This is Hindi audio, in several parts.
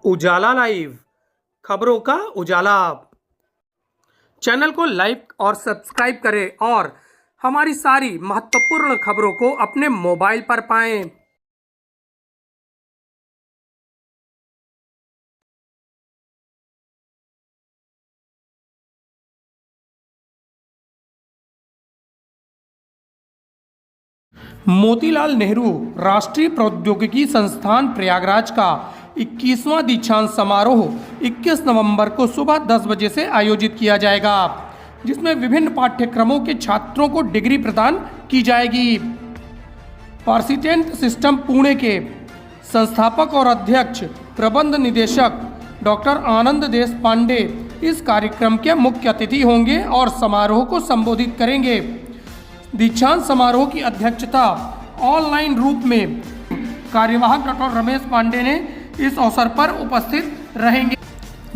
उजाला लाइव, खबरों का उजाला। चैनल को लाइक और सब्सक्राइब करें और हमारी सारी महत्वपूर्ण खबरों को अपने मोबाइल पर पाएं। मोतीलाल नेहरू राष्ट्रीय प्रौद्योगिकी संस्थान प्रयागराज का 21वां दीक्षांत समारोह 21 नवंबर को सुबह 10 बजे से आयोजित किया जाएगा, जिसमें विभिन्न पाठ्यक्रमों के छात्रों को डिग्री प्रदान की जाएगी। पर्सिस्टेंट सिस्टम पुणे के संस्थापक और अध्यक्ष प्रबंध निदेशक डॉक्टर आनंद देशपांडे इस कार्यक्रम के मुख्य अतिथि होंगे और समारोह को संबोधित करेंगे। दीक्षांत समारोह की अध्यक्षता ऑनलाइन रूप में कार्यवाहक डॉक्टर रमेश पांडे ने इस अवसर पर उपस्थित रहेंगे।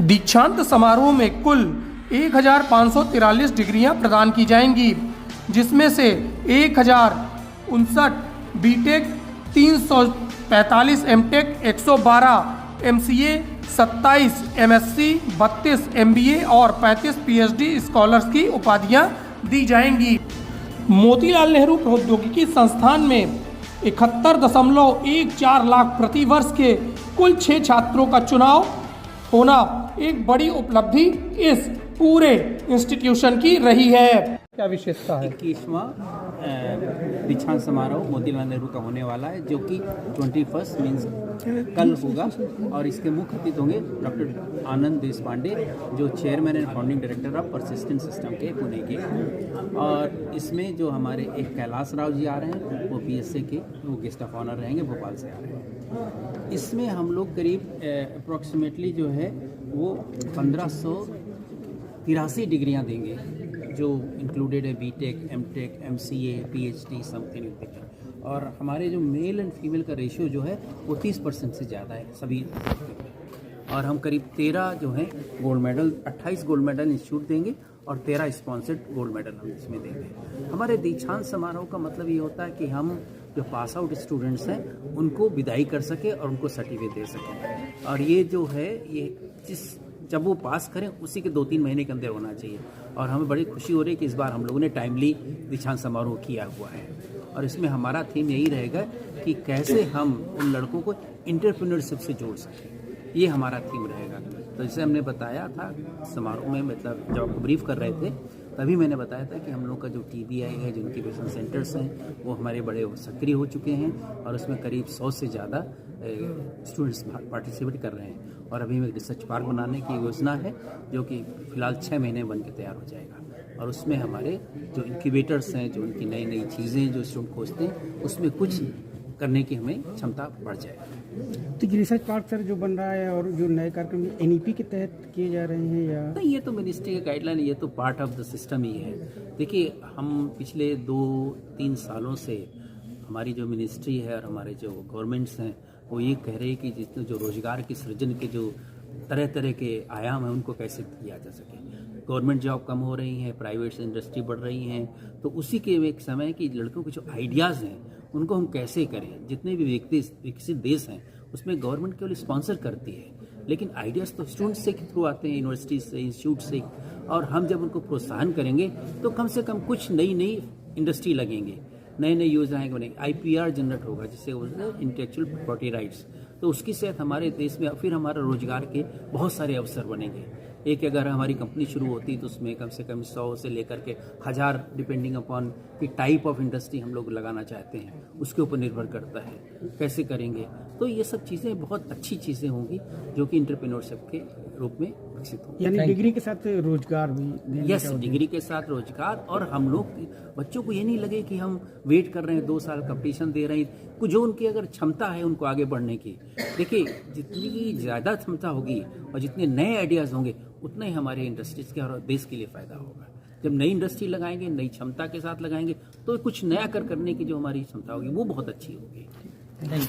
दीक्षांत समारोह में कुल 1543 डिग्रियां प्रदान की जाएंगी, जिसमें से 1059 BTech, 345 MTech, 112 MCA, 27 MSc, 32 MBA और 35 पीएचडी स्कॉलर्स की उपाधियां दी जाएंगी। मोतीलाल नेहरू प्रौद्योगिकी संस्थान में 71.14 लाख प्रति वर्ष के कुल 6 छात्रों का चुनाव होना एक बड़ी उपलब्धि इस पूरे इंस्टीट्यूशन की रही है। क्या विशेषता है? 21वां दीक्षांत समारोह मोतीलाल नेहरू का होने वाला है, जो कि 21 मीन्स कल होगा और इसके मुख्य अतिथि होंगे डॉक्टर आनंद देशपांडे, जो chairman and founding director of persistent system के पुणे के। और इसमें जो हमारे एक कैलाश राव जी आ रहे हैं, वो पीएसए के, वो गेस्ट ऑफ ऑनर रहेंगे, भोपाल से आ रहे हैं। इसमें हम लोग करीब अप्रॉक्सीमेटली जो है वो 1583 डिग्रियाँ देंगे, जो इंक्लूडेड है BTech, MTech, MCA, PhD, something. और हमारे जो मेल एंड फीमेल का रेशियो जो है वो 30% से ज़्यादा है सभी। और हम करीब 13 जो है gold medal, 28 gold medal institute देंगे और 13 स्पॉन्सर्ड गोल्ड मेडल हम इसमें देंगे। हमारे दीक्षांत समारोह का मतलब ये होता है कि हम जो पास आउट स्टूडेंट्स हैं उनको विदाई कर सके और उनको सर्टिफिकेट दे सकें। और ये जो है ये जब वो पास करें उसी के 2-3 महीने के अंदर होना चाहिए। और हमें बड़ी खुशी हो रही है कि इस बार हम लोगों ने टाइमली दीक्षांत समारोह किया हुआ है। और इसमें हमारा थीम यही रहेगा कि कैसे हम उन लड़कों को एंटरप्रेन्योरशिप से जोड़ सकें, ये हमारा थीम रहेगा। तो जैसे हमने बताया था समारोह में, मतलब जब आपको ब्रीफ कर रहे थे तभी मैंने बताया था कि हम लोग का जो टीबीआई है, जो इंक्यूबेशन सेंटर्स हैं, वो हमारे बड़े सक्रिय हो चुके हैं और उसमें करीब 100 से ज़्यादा स्टूडेंट्स पार्टिसिपेट कर रहे हैं। और अभी में रिसर्च पार्क बनाने की योजना है, जो कि फिलहाल 6 महीने बन के तैयार हो जाएगा। और उसमें हमारे जो इंक्यूबेटर्स हैं, जो उनकी नई नई चीज़ें जो स्टूडेंट खोजते हैं, उसमें कुछ करने की हमें क्षमता बढ़ जाएगी। तो रिसर्च पार्क सर जो बन रहा है और जो नए कार्यक्रम एनईपी के तहत किए जा रहे हैं या नहीं, ये तो मिनिस्ट्री का गाइडलाइन, ये तो पार्ट ऑफ द सिस्टम ही है। देखिए, हम पिछले 2-3 सालों से हमारी जो मिनिस्ट्री है और हमारे जो गवर्नमेंट्स हैं वो ये कह रहे हैं कि जितने जो रोजगार के सृजन के जो तरह तरह के आयाम हैं उनको कैसे किया जा सके। गवर्नमेंट जॉब कम हो रही हैं, प्राइवेट से इंडस्ट्री बढ़ रही हैं, तो उसी के एक समय कि लड़कों के जो आइडियाज़ हैं उनको हम कैसे करें। जितने भी विकसित देश हैं उसमें गवर्नमेंट केवल स्पॉन्सर करती है, लेकिन आइडियाज़ तो स्टूडेंट्स से थ्रू आते हैं, यूनिवर्सिटी से, इंस्टीट्यूट से। और हम जब उनको प्रोत्साहन करेंगे तो कम से कम कुछ नई नई इंडस्ट्री लगेंगे, नए नए योजनाएं बनेंगी, आईपीआर जनरेट होगा, जिससे इंटेलेक्चुअल प्रॉपर्टी राइट्स। तो उसकी सेहत हमारे देश में फिर हमारा रोजगार के बहुत सारे अवसर बनेंगे। एक अगर हमारी कंपनी शुरू होती तो उसमें कम से कम 100 से लेकर के 1000 डिपेंडिंग अपॉन कि टाइप ऑफ इंडस्ट्री हम लोग लगाना चाहते हैं, उसके ऊपर निर्भर करता है कैसे करेंगे। तो ये सब चीज़ें बहुत अच्छी चीज़ें होंगी जो कि एंटरप्रेन्योरशिप के रूप में विकसित होंगी। यानी डिग्री के साथ रोजगार भी। यस, डिग्री के साथ रोजगार। और हम लोग बच्चों को ये नहीं लगे कि हम वेट कर रहे हैं, 2 साल कंपटीशन दे रहे हैं। कुछ जो उनकी अगर क्षमता है उनको आगे बढ़ने की, देखिए जितनी ज़्यादा क्षमता होगी और जितने नए आइडियाज़ होंगे उतना ही हमारे इंडस्ट्रीज़ के और देश के लिए फ़ायदा होगा। जब नई इंडस्ट्री लगाएंगे, नई क्षमता के साथ लगाएंगे, तो कुछ नया करने की जो हमारी क्षमता होगी वो बहुत अच्छी होगी। Thank you.